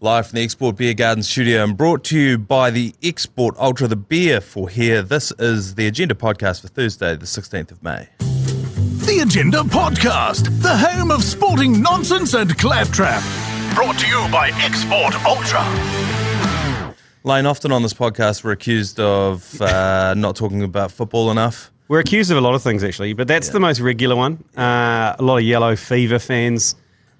Live from the Export Beer Garden studio and brought to you by the Export Ultra, the beer for here. This is the Agenda podcast for Thursday, the 16th of May. The Agenda Podcast, the home of sporting nonsense and claptrap. Brought to you by Export Ultra. Lane, often on this podcast we're accused of not talking about football enough. We're accused of a lot of things, actually, but that's the most regular one. A lot of yellow fever fans,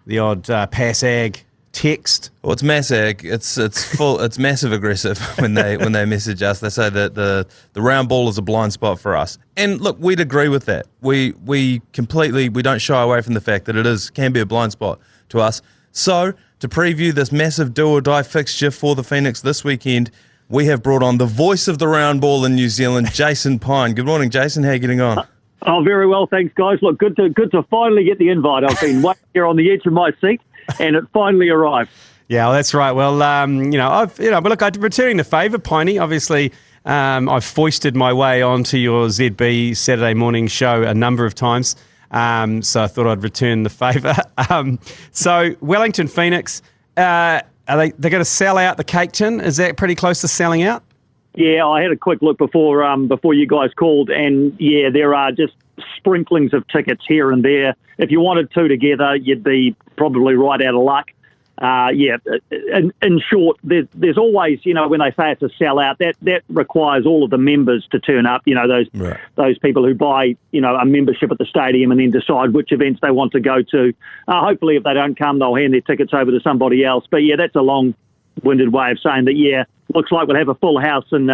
the odd pass-ag text. Well, it's mass-ag. It's full. It's massive aggressive when they message us. They say that the round ball is a blind spot for us. And look, we'd agree with that. We don't shy away from the fact that it can be a blind spot to us. So to preview this massive do or die fixture for the Phoenix this weekend, we have brought on the voice of the round ball in New Zealand, Jason Pine. Good morning, Jason. How are you getting on? Oh, very well, thanks, guys. Look, good to finally get the invite. I've been waiting here on the edge of my seat, and it finally arrived. Yeah, well, that's right. Well, but look, I'm returning the favour, Piney. Obviously, I've foisted my way onto your ZB Saturday morning show a number of times, so I thought I'd return the favour. So Wellington Phoenix, they're going to sell out the Caketin? Is that pretty close to selling out? Yeah, I had a quick look before you guys called, and yeah, there are just sprinklings of tickets here and there. If you wanted two together, you'd be probably right out of luck. In short, there's always, when they say it's a sellout, that requires all of the members to turn up. Those people who buy, a membership at the stadium and then decide which events they want to go to. Hopefully, if they don't come, they'll hand their tickets over to somebody else. But yeah, that's a long-winded way of saying that. Yeah, looks like we'll have a full house in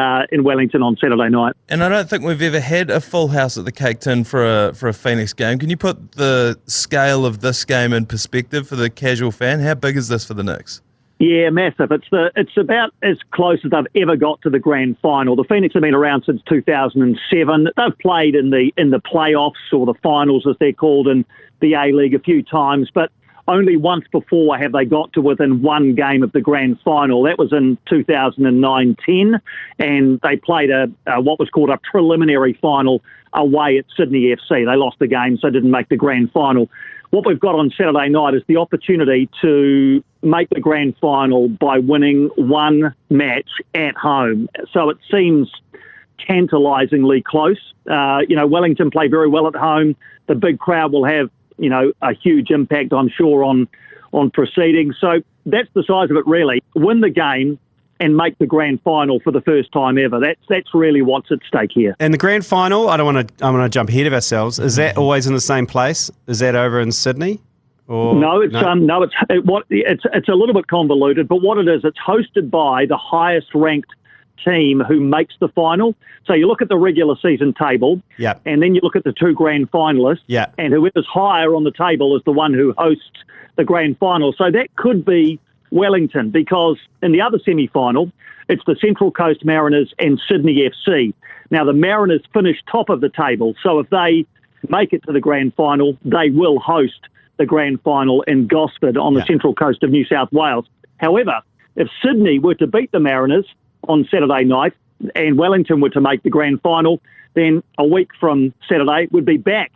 Wellington on Saturday night. And I don't think we've ever had a full house at the Caketin for a Phoenix game. Can you put the scale of this game in perspective for the casual fan? How big is this for the Knicks? Yeah, massive. It's about as close as they've ever got to the grand final. The Phoenix have been around since 2007. They've played in the playoffs, or the finals as they're called, in the A-League a few times, but only once before have they got to within one game of the grand final. That was in 2009-10, and they played what was called a preliminary final away at Sydney FC. They lost the game, so didn't make the grand final. What we've got on Saturday night is the opportunity to make the grand final by winning one match at home. So it seems tantalisingly close. Wellington play very well at home. The big crowd will have a huge impact, I'm sure, on proceedings. So that's the size of it, really. Win the game and make the grand final for the first time ever. That's really what's at stake here. And the grand final, I want to jump ahead of ourselves. Is that always in the same place? Is that over in Sydney? Or no, it's a little bit convoluted. But what it is, it's hosted by the highest ranked team who makes the final. So you look at the regular season table, and then you look at the two grand finalists, and whoever's higher on the table is the one who hosts the grand final. So that could be Wellington, because in the other semi-final, it's the Central Coast Mariners and Sydney FC. Now, the Mariners finish top of the table, so if they make it to the grand final, they will host the grand final in Gosford on the Central Coast of New South Wales. However, if Sydney were to beat the Mariners on Saturday night and Wellington were to make the grand final, then a week from Saturday would be back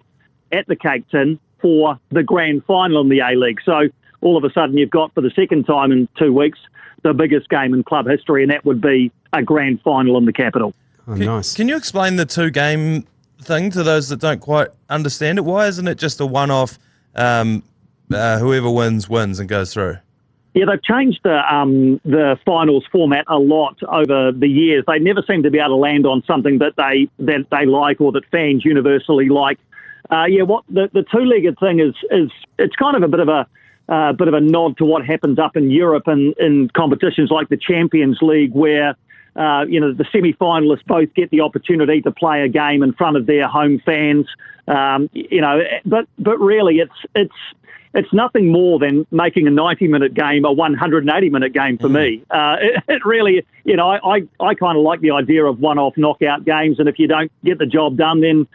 at the Caketin for the grand final in the A-League. So all of a sudden you've got, for the second time in 2 weeks, the biggest game in club history, and that would be a grand final in the capital. Oh, nice. Can you explain the two-game thing to those that don't quite understand it? Why isn't it just a one-off, whoever wins and goes through? Yeah, they've changed the finals format a lot over the years. They never seem to be able to land on something that they like, or that fans universally like. What the two-legged thing is it's kind of a bit of a nod to what happens up in Europe and in competitions like the Champions League, where the semi-finalists both get the opportunity to play a game in front of their home fans. But really it's nothing more than making a 90-minute game a 180-minute game for me. It really, I kind of like the idea of one-off knockout games, and if you don't get the job done, then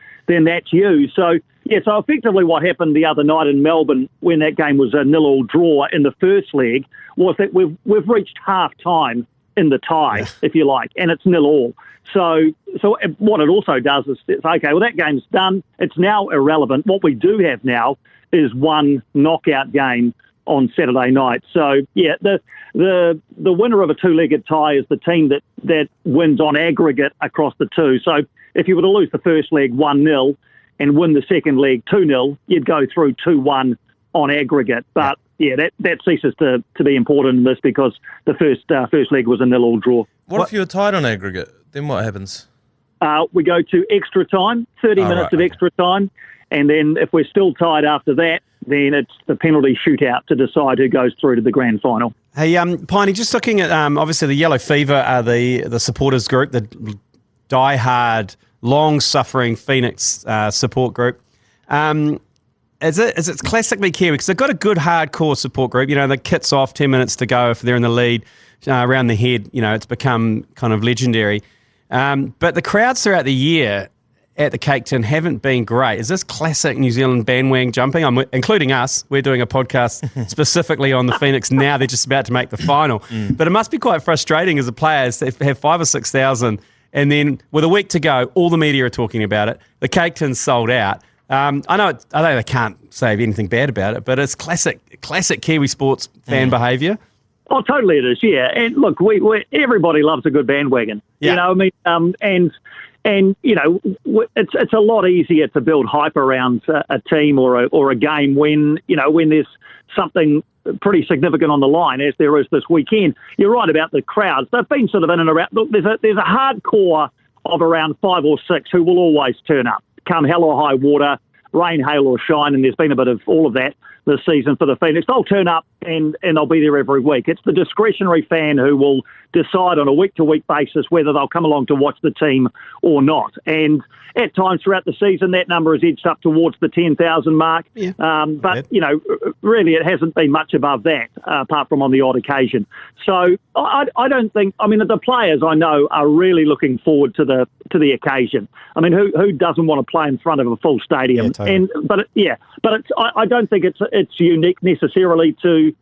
that's you. So effectively what happened the other night in Melbourne when that game was a 0-0 draw in the first leg was that we've reached half-time in the tie, if you like, and it's 0-0. So what it also does is it's okay, well, that game's done. It's now irrelevant. What we do have now is one knockout game on Saturday night. So yeah, the winner of a two-legged tie is the team that wins on aggregate across the two. So if you were to lose the first leg 1-0 and win the second leg 2-0, you'd go through 2-1 on aggregate. But yeah, that ceases to be important in this because the first leg was a 0-0 draw. What if you're tied on aggregate? Then what happens? We go to extra time, 30 minutes of extra time, and then if we're still tied after that, then it's the penalty shootout to decide who goes through to the grand final. Hey, Piney, just looking at obviously the Yellow Fever are the supporters group, the die-hard, long-suffering Phoenix support group. Is it classically Kiwi? Because they've got a good hardcore support group. You know, the kit's off, 10 minutes to go if they're in the lead. Around the head, you know, it's become kind of legendary. But the crowds throughout the year at the Caketin haven't been great. Is this classic New Zealand bandwagon jumping? Including us. We're doing a podcast specifically on the Phoenix now. They're just about to make the final. But it must be quite frustrating as a player to have 5,000 or 6,000 and then with a week to go, all the media are talking about it. The Caketin's sold out. I know they can't say anything bad about it, but it's classic Kiwi sports fan behaviour. Oh, totally it is, yeah. And look, everybody loves a good bandwagon. Yeah. You know, I mean, and you know, it's a lot easier to build hype around a team or a game when there's something pretty significant on the line, as there is this weekend. You're right about the crowds. They've been sort of in and around. Look, there's a hardcore of around 5 or 6 who will always turn up, come hell or high water, rain, hail or shine, and there's been a bit of all of that this season for the Phoenix. They'll turn up and they'll be there every week. It's the discretionary fan who will decide on a week-to-week basis whether they'll come along to watch the team or not. And at times throughout the season, that number has edged up towards the 10,000 mark. Yeah. But, you know, really it hasn't been much above that, apart from on the odd occasion. So I don't think, I mean, the players I know are really looking forward to the occasion. I mean, who doesn't want to play in front of a full stadium? Yeah, totally. But I don't think it's unique necessarily to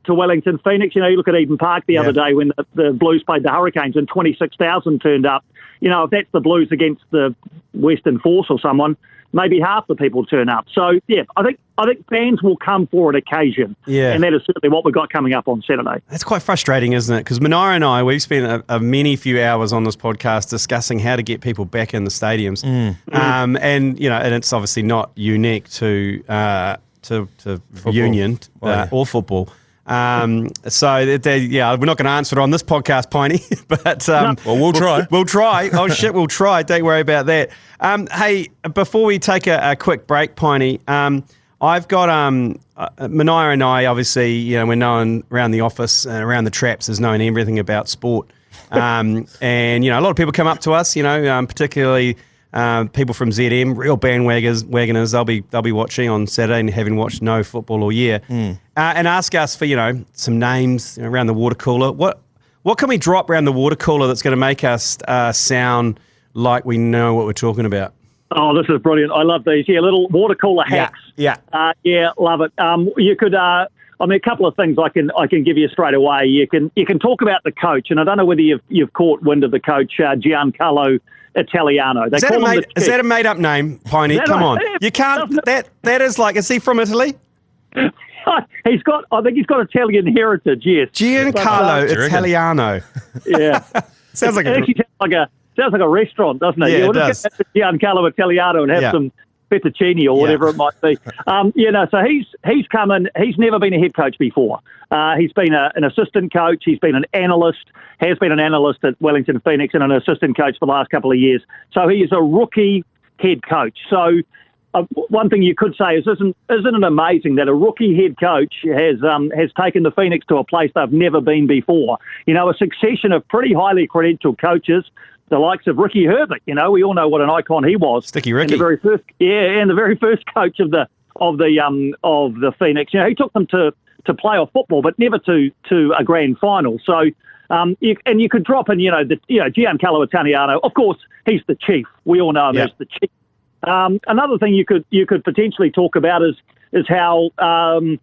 Wellington Phoenix. You know, you look at Eden Park the other day when the Blues played the Hurricanes and 26,000 turned up. You know, if that's the Blues against the Western Force or someone, maybe half the people turn up. So, yeah, I think fans will come for an occasion. Yeah. And that is certainly what we've got coming up on Saturday. That's quite frustrating, isn't it? Because Manaia and I, we've spent a many few hours on this podcast discussing how to get people back in the stadiums. And, you know, and it's obviously not unique to Union or football. So we're not going to answer it on this podcast, Piney, but well, we'll try. We'll try. Oh shit, we'll try. Don't worry about that. Hey, before we take a quick break, Piney, I've got Manaia and I. Obviously, you know, we're known around the office, around the traps, as knowing everything about sport. And you know, a lot of people come up to us. You know, particularly. People from ZM, real bandwagoners, they'll be watching on Saturday and having watched no football all year, and ask us for, you know, some names around the water cooler. What can we drop around the water cooler that's going to make us sound like we know what we're talking about? Oh, this is brilliant! I love these. Yeah, little water cooler hacks. Yeah, love it. You could. I mean, a couple of things I can give you straight away. You can talk about the coach, and I don't know whether you've caught wind of the coach, Giancarlo Italiano. Is that a made-up name, Piney? Come on. You can't... That is like... Is he from Italy? I think he's got Italian heritage, yes. Giancarlo Italiano. Yeah. Sounds like a restaurant, doesn't it? Yeah, it does. Just get Giancarlo Italiano and have some fettuccine or whatever it might be. So he's come in. He's never been a head coach before. He's been an assistant coach. He's been an analyst, has been an analyst at Wellington Phoenix and an assistant coach for the last couple of years. So he is a rookie head coach. So one thing you could say is, isn't it amazing that a rookie head coach has taken the Phoenix to a place they've never been before? You know, a succession of pretty highly credentialed coaches, the likes of Ricky Herbert. You know, we all know what an icon he was. Sticky Ricky. And the very first coach of the Phoenix. You know, he took them to playoff football, but never to a grand final. So, you could drop in, Giancarlo Italiano. Of course, he's the chief. We all know him as the chief. Another thing you could potentially talk about is how the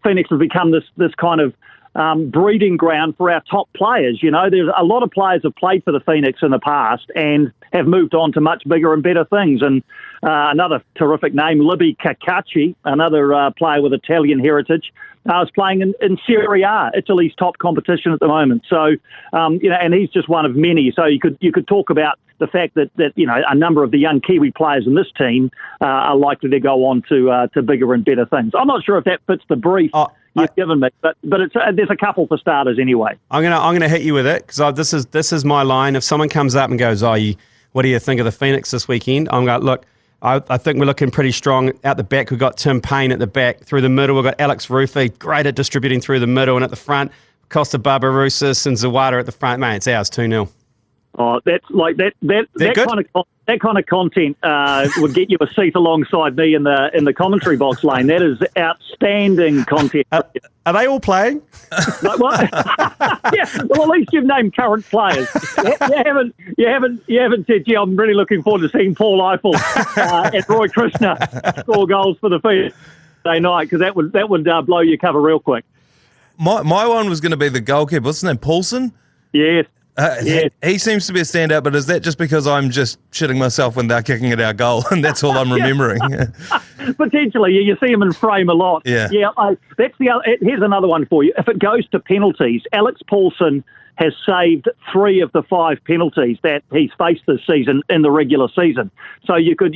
Phoenix have become this kind of breeding ground for our top players. You know, there's a lot of players have played for the Phoenix in the past and have moved on to much bigger and better things. And another terrific name, Libby Caketin, another player with Italian heritage, is playing in Serie A, Italy's top competition at the moment. So, you know, and he's just one of many. So you could talk about the fact that you know, a number of the young Kiwi players in this team are likely to go on to bigger and better things. I'm not sure if that fits the brief you've given me, but it's there's a couple for starters anyway. I'm gonna hit you with it because this is my line. If someone comes up and goes, what do you think of the Phoenix this weekend? I'm going, look, I think we're looking pretty strong out the back. We've got Tim Piney at the back. Through the middle, we've got Alex Rufi, great at distributing through the middle, and at the front, Costa Barbarousis and Zawada at the front. Mate, it's ours 2-0. Oh, that's like that kind of content would get you a seat alongside me in the commentary box lane. That is outstanding content. Are they all playing? Like, what? Yeah. Well, at least you've named current players. You haven't said, "Gee, I'm really looking forward to seeing Paul Eiffel and Roy Krishna score goals for the Phoenix today night," because that would blow your cover real quick. My one was going to be the goalkeeper. What's his name? Paulson? Yes. He seems to be a standout, but is that just because I'm just shitting myself when they're kicking at our goal, and that's all I'm remembering? Potentially, you see him in frame a lot. Yeah. That's the other. Here's another one for you. If it goes to penalties, Alex Paulson has saved 3 of the 5 penalties that he's faced this season in the regular season. So you could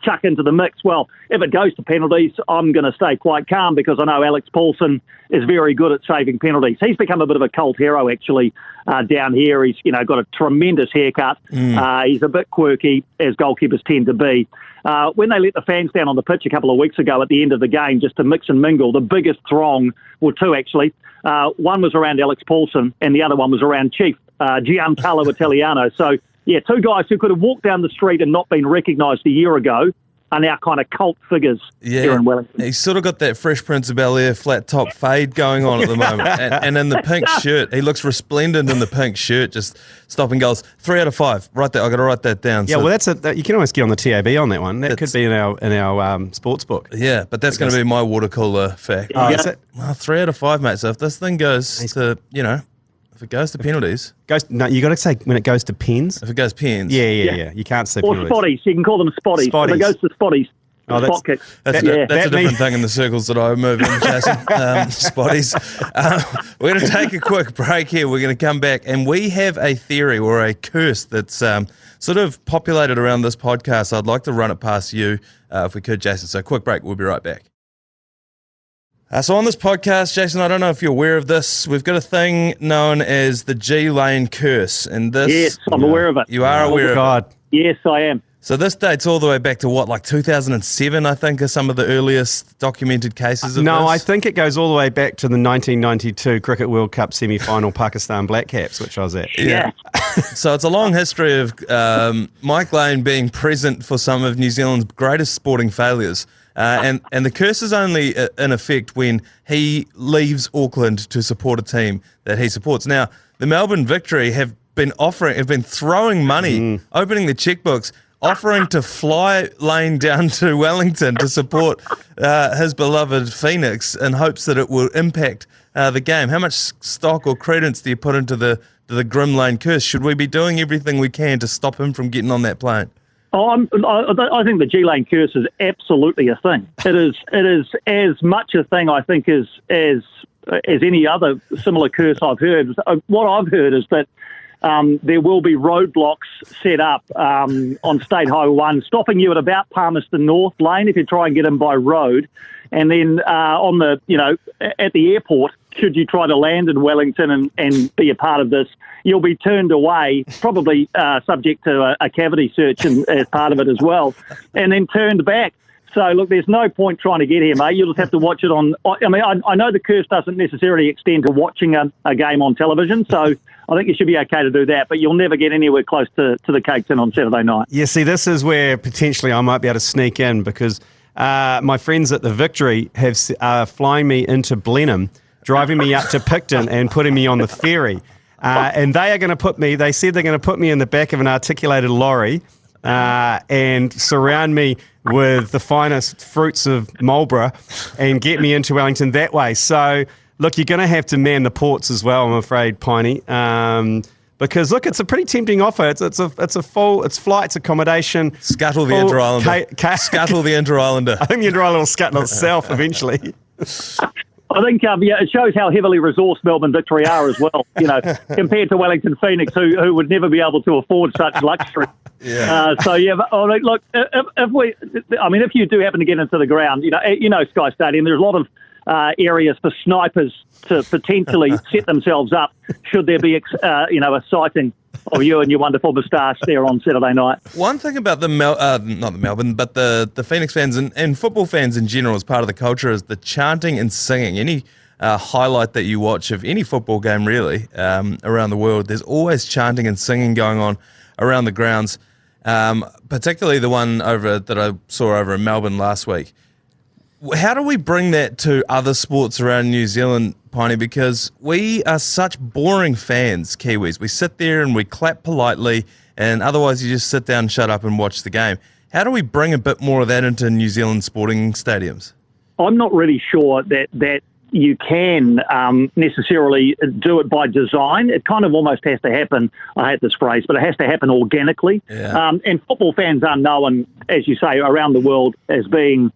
chuck into the mix. Well, if it goes to penalties, I'm going to stay quite calm because I know Alex Paulson is very good at saving penalties. He's become a bit of a cult hero, actually, down here. He's, got a tremendous haircut. He's a bit quirky, as goalkeepers tend to be. When they let the fans down on the pitch a couple of weeks ago at the end of the game, just to mix and mingle, the biggest throng, well, 2 actually, one was around Alex Paulson and the other one was around Chief Giancarlo Italiano. So, yeah, 2 guys who could have walked down the street and not been recognised a year ago are now kind of cult figures here in Wellington. He's sort of got that Fresh Prince of Bel-Air flat top fade going on at the moment. And in the pink shirt, he looks resplendent in the pink shirt, just stopping goals. 3 out of 5. Right there, I've got to write that down. Yeah, so, well, you can almost get on the TAB on that one. That could be in our sports book. Yeah, but that's going to be my water cooler fact. Oh, is it? Well, 3 out of 5, mate. So if this thing goes to, if it goes to penalties. You got to say when it goes to pens. If it goes pens. Yeah. You can't say or penalties. spotties. You can call them spotties. If it goes to spotties. Spot kick. That's a different thing in the circles that I move in, Jason. Spotties. We're going to take a quick break here. We're going to come back, and we have a theory or a curse that's sort of populated around this podcast. I'd like to run it past you if we could, Jason. So quick break. We'll be right back. So on this podcast, Jason, I don't know if you're aware of this. We've got a thing known as the G-Lane curse. And this, yes, I'm aware of it. You are aware of it? Yes, I am. So this dates all the way back to like 2007, I think, are some of the earliest documented cases of this? No, I think it goes all the way back to the 1992 Cricket World Cup semi-final Pakistan Black Caps, which I was at. Yeah. So it's a long history of Mike Lane being present for some of New Zealand's greatest sporting failures. And the curse is only in effect when he leaves Auckland to support a team that he supports. Now, the Melbourne Victory have been throwing money, opening the checkbooks, offering to fly Lane down to Wellington to support his beloved Phoenix in hopes that it will impact the game. How much stock or credence do you put into the Grim Lane curse? Should we be doing everything we can to stop him from getting on that plane? I think the G-Lane curse is absolutely a thing. It is as much a thing, I think, as any other similar curse I've heard. What I've heard is that there will be roadblocks set up on State Highway 1, stopping you at about Palmerston North Lane if you try and get in by road. And then on the, at the airport, should you try to land in Wellington and be a part of this, you'll be turned away, probably subject to a cavity search as part of it as well, and then turned back. So, look, there's no point trying to get here, mate. You'll just have to watch it on... I know the curse doesn't necessarily extend to watching a game on television, so I think you should be okay to do that, but you'll never get anywhere close to the Caketin on Saturday night. Yeah, see, this is where potentially I might be able to sneak in because my friends at the Victory have flying me into Blenheim, driving me up to Picton and putting me on the ferry. And they are going to they said they're going to put me in the back of an articulated lorry and surround me with the finest fruits of Marlborough and get me into Wellington that way. So look, you're going to have to man the ports as well, I'm afraid, Piney. Because look, it's a pretty tempting offer. It's flights, accommodation. Scuttle the Inter-Islander. Scuttle the Inter-Islander. I think the Inter-Islander will scuttle itself eventually. I think it shows how heavily resourced Melbourne Victory are as well. Compared to Wellington Phoenix, who would never be able to afford such luxury. Yeah. Look, if you do happen to get into the ground, Sky Stadium, there's a lot of areas for snipers to potentially set themselves up should there be a sighting of you and your wonderful moustache there on Saturday night. One thing about not the Melbourne, but the Phoenix fans and football fans in general as part of the culture is the chanting and singing. Any highlight that you watch of any football game really around the world, there's always chanting and singing going on around the grounds, particularly the one that I saw over in Melbourne last week. How do we bring that to other sports around New Zealand, Piney? Because we are such boring fans, Kiwis. We sit there and we clap politely, and otherwise you just sit down, shut up and watch the game. How do we bring a bit more of that into New Zealand sporting stadiums? I'm not really sure that you can necessarily do it by design. It kind of almost has to happen, I hate this phrase, but it has to happen organically. Yeah. And football fans are known, as you say, around the world as being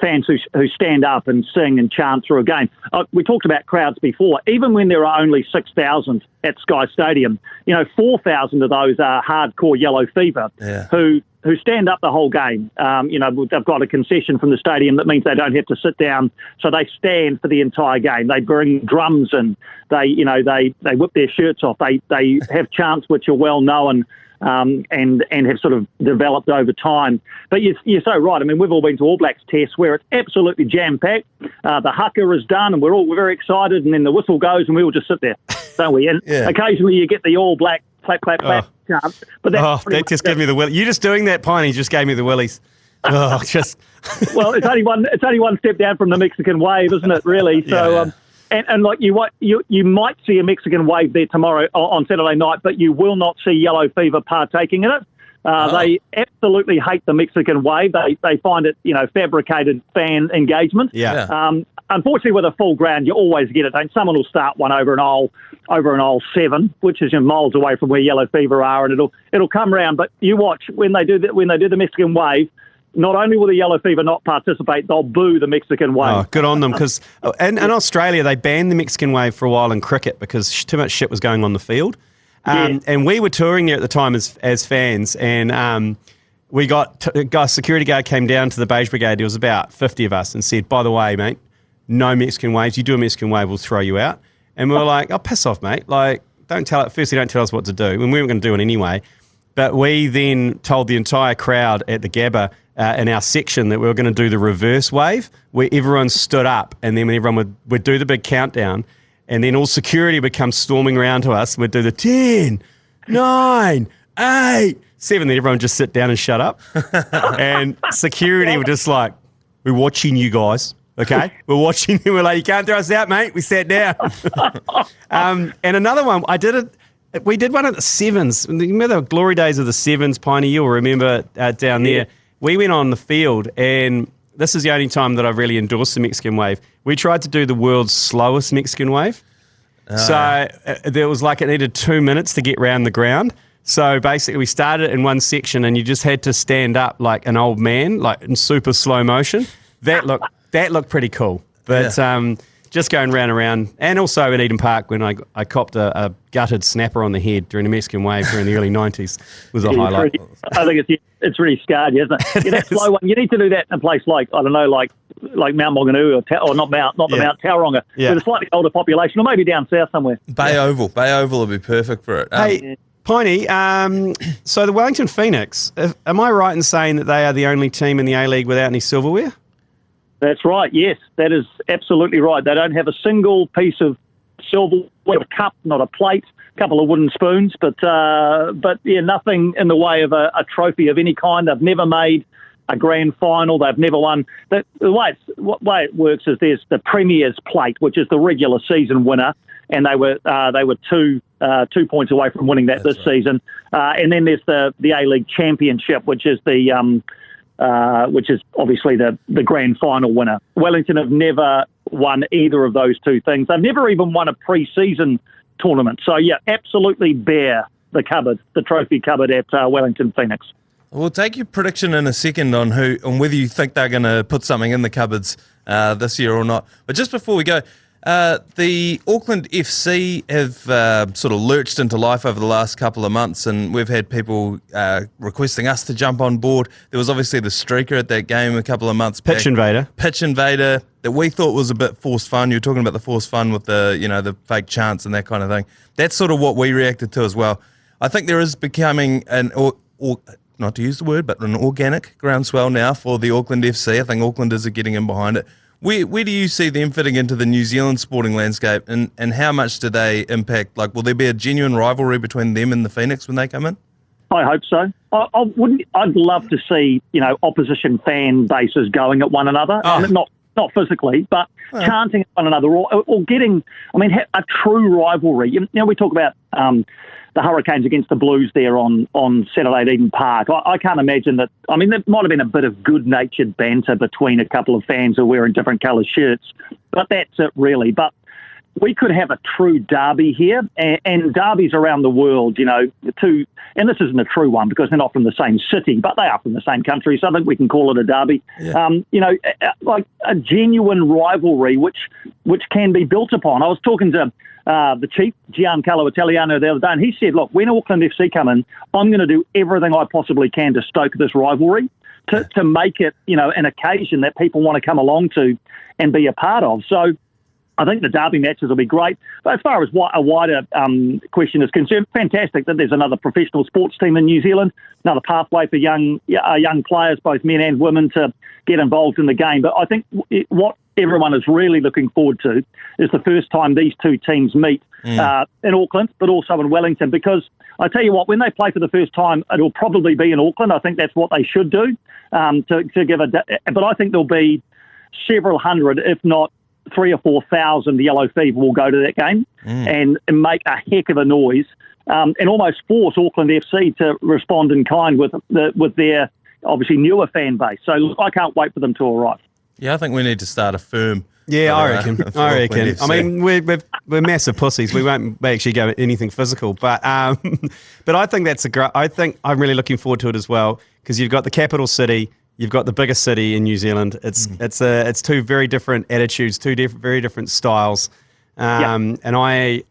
fans who stand up and sing and chant through a game. We talked about crowds before. Even when there are only 6,000 at Sky Stadium, 4,000 of those are hardcore yellow fever who stand up the whole game. They've got a concession from the stadium that means they don't have to sit down, so they stand for the entire game. They bring drums and they whip their shirts off. They have chants which are well known. And have sort of developed over time. But you're so right. I mean, we've all been to All Blacks tests where it's absolutely jam-packed. The haka is done and we're very excited, and then the whistle goes and we all just sit there, don't we? And occasionally you get the All Black clap, clap, clap chant. But that just gave me the willies. You just doing that, Piney, just gave me the willies. Well, it's only one step down from the Mexican wave, isn't it, really? So. And like you might see a Mexican wave there tomorrow on Saturday night, but you will not see yellow fever partaking in it. They absolutely hate the Mexican wave. They find it, fabricated fan engagement. Yeah. Unfortunately, with a full ground, you always get it. Someone will start one over an aisle 7, which is miles away from where yellow fever are, and it'll come round. But you watch when they do the Mexican wave. Not only will the yellow fever not participate, they'll boo the Mexican wave. Oh, good on them, because in Australia, they banned the Mexican wave for a while in cricket because too much shit was going on the field. And we were touring there at the time as fans, and we got a security guard came down to the Beige Brigade. There was about 50 of us and said, by the way, mate, no Mexican waves. You do a Mexican wave, we'll throw you out. And we were like, oh, piss off, mate. Like, don't tell us what to do. And we weren't going to do it anyway. But we then told the entire crowd at the Gabba in our section that we were going to do the reverse wave, where everyone stood up, and then when everyone would do the big countdown, and then all security would come storming around to us, we'd do the 10, 9, 8, 7, then everyone would just sit down and shut up. And security were just like, we're watching you guys, okay? We're watching you. We're like, you can't throw us out, mate. We sat down. And another one, we did one at the Sevens. Remember the glory days of the Sevens, Piney? You'll remember down there. We went on the field, and this is the only time that I've really endorsed the Mexican wave. We tried to do the world's slowest Mexican wave. So there was it needed 2 minutes to get round the ground. So basically we started in one section, and you just had to stand up like an old man, like in super slow motion. That looked pretty cool. But just going round and round. And also at Eden Park when I copped a gutted snapper on the head during the Mexican wave during the early 90s was a highlight. I think it's really scarred, isn't it? That slow one. You need to do that in a place like Mount Maunganui or not Mount Tauranga, with a slightly older population, or maybe down south somewhere. Bay Oval would be perfect for it. Hey, Piney, so the Wellington Phoenix, am I right in saying that they are the only team in the A-League without any silverware? That's right, yes. That is absolutely right. They don't have a single piece of silverware, a cup, not a plate, a couple of wooden spoons, but nothing in the way of a trophy of any kind. They've never made a grand final. They've never won. The way it works is there's the Premier's Plate, which is the regular season winner, and they were 2 points away from winning that this season. And then there's the A-League Championship, which is the which is obviously the grand final winner. Wellington have never won either of those two things. They've never even won a pre-season tournament. So, yeah, absolutely bare the trophy cupboard at Wellington Phoenix. We'll take your prediction in a second on whether you think they're going to put something in the cupboards this year or not. But just before we go, the Auckland FC have sort of lurched into life over the last couple of months, and we've had people requesting us to jump on board. There was obviously the streaker at that game a couple of months back. Pitch invader that we thought was a bit forced fun. You were talking about the forced fun with the fake chants and that kind of thing. That's sort of what we reacted to as well. I think there is becoming not to use the word, but an organic groundswell now for the Auckland FC. I think Aucklanders are getting in behind it. Where do you see them fitting into the New Zealand sporting landscape, and how much do they impact? Like, will there be a genuine rivalry between them and the Phoenix when they come in? I hope so. I'd love to see, opposition fan bases going at one another. Oh. I mean, not physically, but chanting at one another or getting, a true rivalry. We talk about the Hurricanes against the Blues there on Saturday at Eden Park. I can't imagine that. I mean, there might have been a bit of good-natured banter between a couple of fans who are wearing different coloured shirts, but that's it really. But we could have a true derby here, and derbies around the world, and this isn't a true one because they're not from the same city, but they are from the same country, so I think we can call it a derby. Yeah. Like a genuine rivalry which can be built upon. I was talking to the chief, Giancarlo Italiano, the other day, and he said, look, when Auckland FC come in, I'm going to do everything I possibly can to stoke this rivalry, to make it, an occasion that people want to come along to and be a part of. So I think the derby matches will be great. But as far as a wider question is concerned, fantastic that there's another professional sports team in New Zealand, another pathway for young players, both men and women, to get involved in the game. But I think what everyone is really looking forward to is the first time these two teams meet in Auckland, but also in Wellington, because I tell you what, when they play for the first time, it'll probably be in Auckland. I think that's what they should do to give but I think there'll be several hundred, if not 3,000 or 4,000 yellow fever will go to that game and make a heck of a noise and almost force Auckland FC to respond in kind with their obviously newer fan base. So I can't wait for them to arrive. Yeah, I think we need to start a firm. Yeah, I reckon. FC. I mean, we're massive pussies. We won't actually go anything physical, but I think that's I think I'm really looking forward to it as well, because you've got the capital city. You've got the biggest city in New Zealand. It's two very different attitudes, very different styles. And I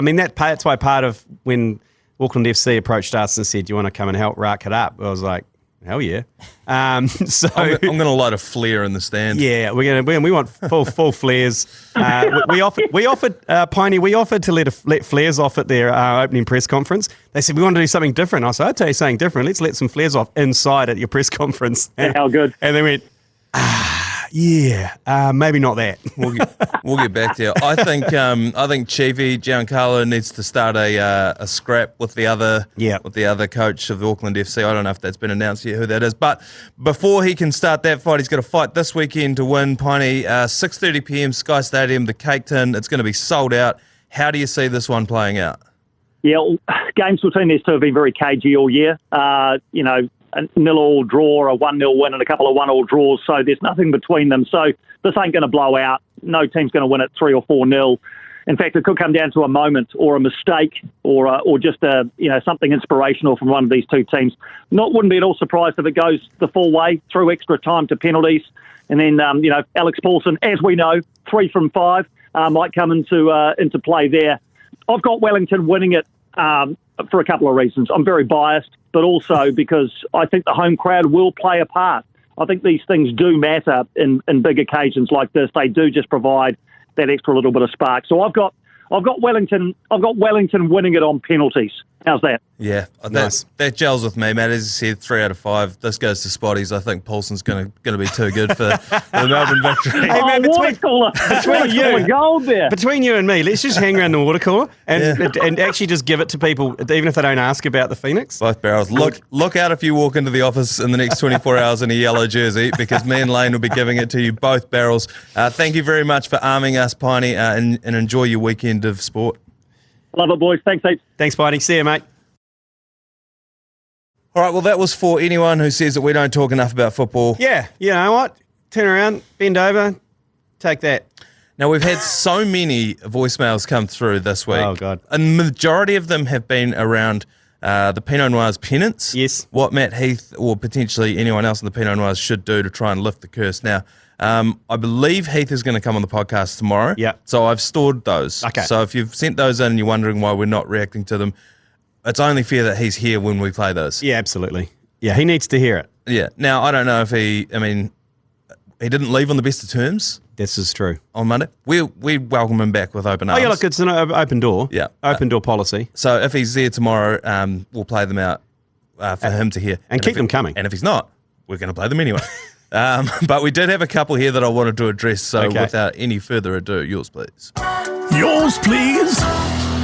mean that's why part of when Auckland FC approached us and said, "Do you want to come and help rack it up?" I was like, "Hell yeah!" So I'm going to light a flare in the stand. Yeah, we want full flares. We offered Piney. We offered to let flares off at their opening press conference. They said we want to do something different. I said, "I'll tell you something different. Let's let some flares off inside at your press conference." How good? And they went, maybe not that. We'll get back to you. I think Chiefy Giancarlo needs to start a scrap with the other coach of the Auckland FC. I don't know if that's been announced yet who that is, but before he can start that fight, he's got to fight this weekend to win. Piney, 6:30 p.m. Sky Stadium, the Caketin. It's going to be sold out. How do you see this one playing out? Yeah, games between these two have been very cagey all year. A 0-0 draw, a 1-0 win, and a couple of 1-1 draws. So there's nothing between them. So this ain't going to blow out. No team's going to win it 3 or 4-0. In fact, it could come down to a moment or a mistake or just something inspirational from one of these two teams. Wouldn't be at all surprised if it goes the full way through extra time to penalties, and then Alex Paulson, as we know, 3 from 5 might come into play there. I've got Wellington winning it for a couple of reasons. I'm very biased, but also because I think the home crowd will play a part. I think these things do matter in big occasions like this. They do just provide that extra little bit of spark. So I've got Wellington winning it on penalties. How's that? Yeah, nice. That gels with me, Matt. As you said, 3 out of 5. This goes to Spotties. I think Paulson's going to be too good for the Melbourne victory. Hey, man, water cooler gold there. Between you and me, let's just hang around the water cooler and actually just give it to people, even if they don't ask about the Phoenix. Both barrels. Look out if you walk into the office in the next 24 hours in a yellow jersey, because me and Lane will be giving it to you, both barrels. Thank you very much for arming us, Piney, and enjoy your weekend of sport. Love it, boys. Thanks, Pete. Thanks, Piney. See you, mate. All right, well, that was for anyone who says that we don't talk enough about football. Yeah, you know what? Turn around, bend over, take that. Now, we've had so many voicemails come through this week. Oh, God. And the majority of them have been around the Pinot Noir's penance. Yes. What Matt Heath or potentially anyone else in the Pinot Noirs should do to try and lift the curse. Now, I believe Heath is going to come on the podcast tomorrow. Yeah. So I've stored those. Okay. So if you've sent those in and you're wondering why we're not reacting to them, it's only fair that he's here when we play those. Yeah, absolutely. Yeah, he needs to hear it. Yeah. Now, I don't know if he didn't leave on the best of terms This is true. on Monday. We welcome him back with open Oh, arms. yeah, look, it's an open door. Yeah. Open door policy. So if he's there tomorrow, we'll play them out for him to hear. And keep if them coming. And if he's not, we're going to play them anyway. But we did have a couple here that I wanted to address. So Okay. without any further ado, yours please. Yours, please.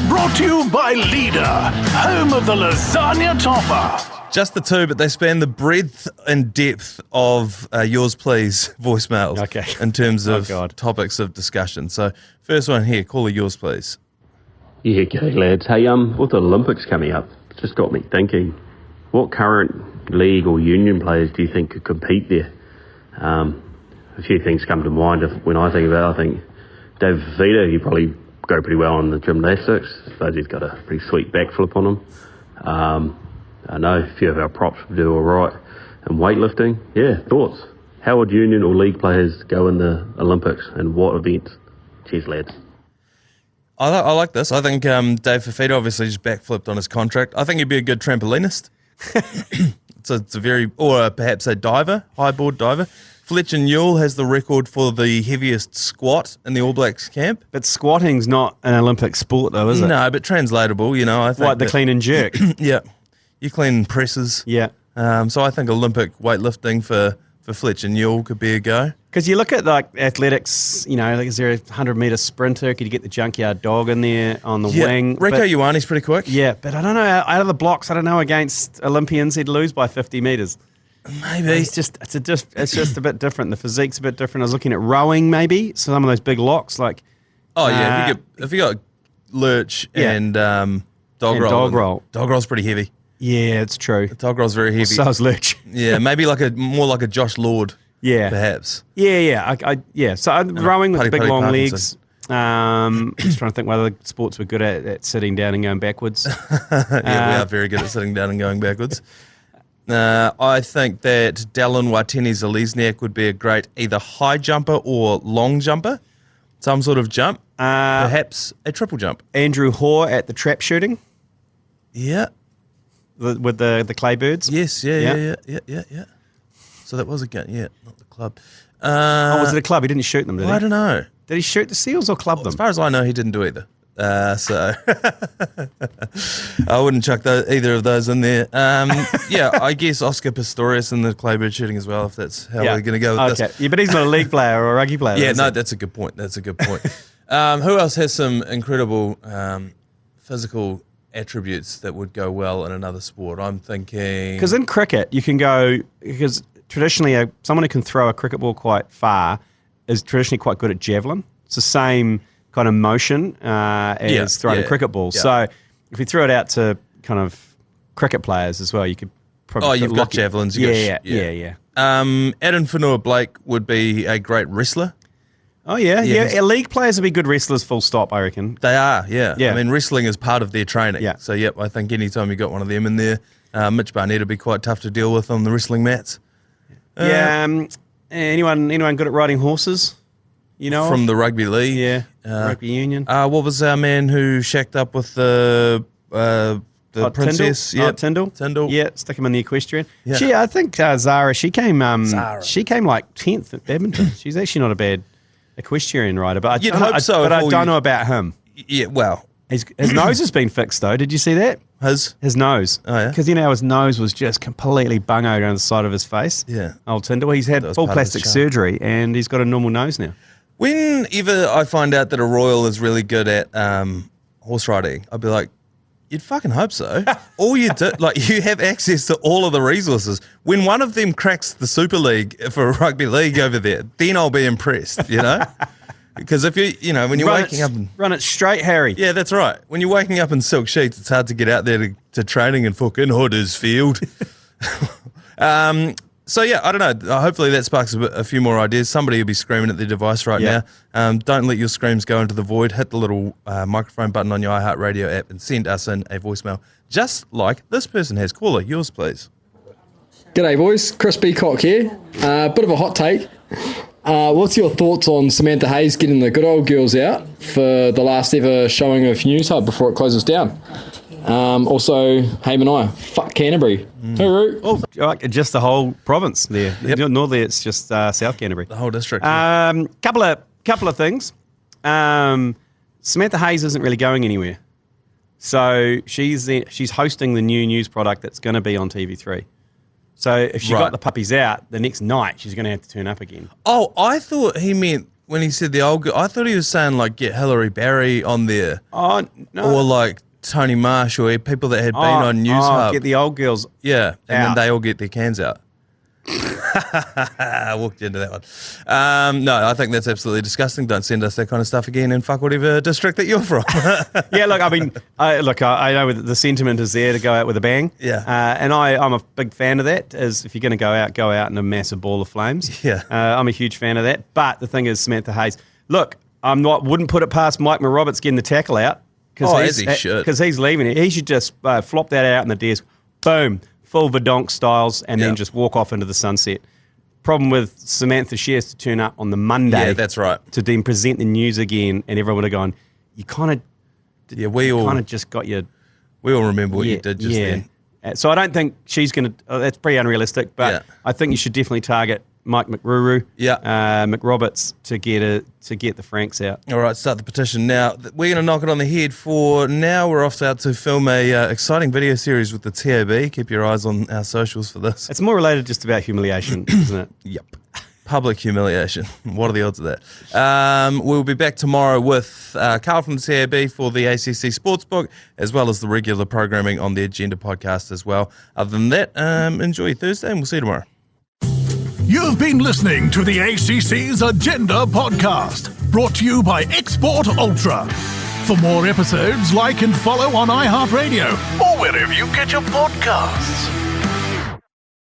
Brought to you by Leader, home of the lasagna topper. Just the two, but they span the breadth and depth of yours please voicemails. Okay. In terms Oh, of God. topics of discussion. So first one here, caller yours please. Yeah, okay, lads. Hey, with the Olympics coming up, it's just got me thinking, what current league or union players do you think could compete there? A few things come to mind when I think about it. I think David Fafita, he'd probably go pretty well in the gymnastics. I suppose he's got a pretty sweet backflip on him. I know a few of our props would do all right in weightlifting. Yeah, thoughts? How would union or league players go in the Olympics and what events? Cheers, lads. I like this. I think Dave Fafita obviously just backflipped on his contract. I think he'd be a good trampolinist. It's a very, or perhaps a diver, high board diver. Fletcher Newell has the record for the heaviest squat in the All Blacks camp. But squatting's not an Olympic sport, though, is it? No, but translatable, you know. I think Like the clean and jerk. Yeah, you clean presses. Yeah. So I think Olympic weightlifting for Fletcher Newell could be a go. Because you look at like athletics, you know, like is there a 100-metre sprinter? Could you get the junkyard dog in there on the wing? Rico But- Ioane's pretty quick. Yeah, but I don't know. Out of the blocks, I don't know, against Olympians, he'd lose by 50 metres. Maybe. It's just a bit different. The physique's a bit different. I was looking at rowing, maybe. So some of those big locks, like Oh yeah, if you got Lurch Yeah. and dog And roll. dog roll. Dog roll's pretty heavy. yeah, it's true. Dog roll's very heavy. So is Lurch. Yeah, maybe more like a Josh Lord. Yeah. Perhaps. Yeah. So rowing with Putty, big putty, long Parkinson. legs. Just trying to think what other sports we're good at sitting down and going backwards. Yeah, we are very good at sitting down and going backwards. I think that Dallin Watene-Zelezniak would be a great either high jumper or long jumper. Some sort of jump. Perhaps a triple jump. Andrew Hoare at the trap shooting Yeah. with the clay birds. Yes. Yeah. So that was a gun. Yeah, not the club. Oh, was it a club? He didn't shoot them, did he? I don't know. Did he shoot the seals or club them? As far as I know, he didn't do either. So I wouldn't chuck either of those in there. Yeah, I guess Oscar Pistorius in the claybird shooting as well, if that's how we're going to go with this. Yeah, but he's not a league player or a rugby player. Yeah, is no, he? that's a good point. Who else has some incredible physical attributes that would go well in another sport? I'm thinking... Because in cricket, you can go, because traditionally someone who can throw a cricket ball quite far is traditionally quite good at javelin. It's the same kind of motion as throwing a cricket ball. Yeah. So if you throw it out to kind of cricket players as well, you could probably... Oh, you've got javelins. Yeah. Adam Fanua-Blake would be a great wrestler. Oh, yeah. Yeah, Yeah, league players would be good wrestlers, full stop, I reckon. They are, yeah. Yeah. I mean, wrestling is part of their training. Yeah. So, yep, I think anytime you got one of them in there, Mitch Barnett would be quite tough to deal with on the wrestling mats. Anyone good at riding horses? You know? From the rugby league. Yeah, rugby union. What was our man who shacked up with the princess? Tyndall? Tyndall. Tyndall. Yeah, stick him in the equestrian. Yeah. I think Zara, she came Zara. she came like 10th at badminton. She's actually not a bad equestrian rider, but You'd hope so But if I all don't you- know about him. Yeah, well, His nose has been fixed though. Did you see that? His nose. Oh, yeah? Because his nose was just completely bungoed around the side of his face. Yeah. Old Tyndall. He's had was full part of his plastic charm. surgery and he's got a normal nose now. whenever I find out that a royal is really good at horse riding, I'd be like, you'd fucking hope so. All you do, like, you have access to all of the resources. When one of them cracks the Super League for a rugby league over there, then I'll be impressed, you know? Because if when you're waking up and... Run it straight, Harry. Yeah, that's right. When you're waking up in silk sheets, it's hard to get out there to training in fucking Huddersfield. So yeah, I don't know. Hopefully that sparks a few more ideas. Somebody will be screaming at their device right now. Don't let your screams go into the void. Hit the little microphone button on your iHeartRadio app and send us in a voicemail, just like this person has. Caller, yours please. G'day boys, Chris Beacock here. Bit of a hot take. What's your thoughts on Samantha Hayes getting the good old girls out for the last ever showing of News Hub before it closes down? Also, hey Manaia, fuck Canterbury. Hooroo. Oh, just the whole province there. Normally it's just South Canterbury. The whole district. Couple of things. Samantha Hayes isn't really going anywhere. So she's hosting the new news product that's going to be on TV3. So if she got the puppies out, the next night she's going to have to turn up again. Oh, I thought he meant when he said the old girl. I thought he was saying like get Hillary Barry on there. Oh, no. Or like Tony Marsh or people that had been on News Hub. Get the old girls. Yeah, and out. then they all get their cans out. I walked into that one. No, I think that's absolutely disgusting. Don't send us that kind of stuff again, and fuck whatever district that you're from. Yeah, look, I mean, I know the sentiment is there to go out with a bang. Yeah. And I'm a big fan of that. Is if you're going to go out in a massive ball of flames. Yeah. I'm a huge fan of that. But the thing is, Samantha Hayes. Look, wouldn't put it past Mike McRoberts getting the tackle out. As he should. Because he's leaving it. He should just flop that out in the desk. Boom. Full Verdonk styles, and then just walk off into the sunset. Problem with Samantha, she has to turn up on the Monday. Yeah, that's right. To then present the news again, and everyone would have gone, you kind of just got your... We all remember what you did just then. So I don't think she's going to... that's pretty unrealistic, but I think you should definitely target Mike McRuru, McRoberts to get the Franks out. All right, start the petition now. We're going to knock it on the head for now. We're off out to film a exciting video series with the TAB. Keep your eyes on our socials for this. It's more related just about humiliation, isn't it? Yep. Public humiliation. What are the odds of that? We'll be back tomorrow with Carl from the TAB for the ACC Sportsbook, as well as the regular programming on the Agenda podcast as well. Other than that, enjoy your Thursday, and we'll see you tomorrow. You've been listening to the ACC's Agenda podcast, brought to you by Export Ultra. For more episodes, like and follow on iHeartRadio or wherever you get your podcasts.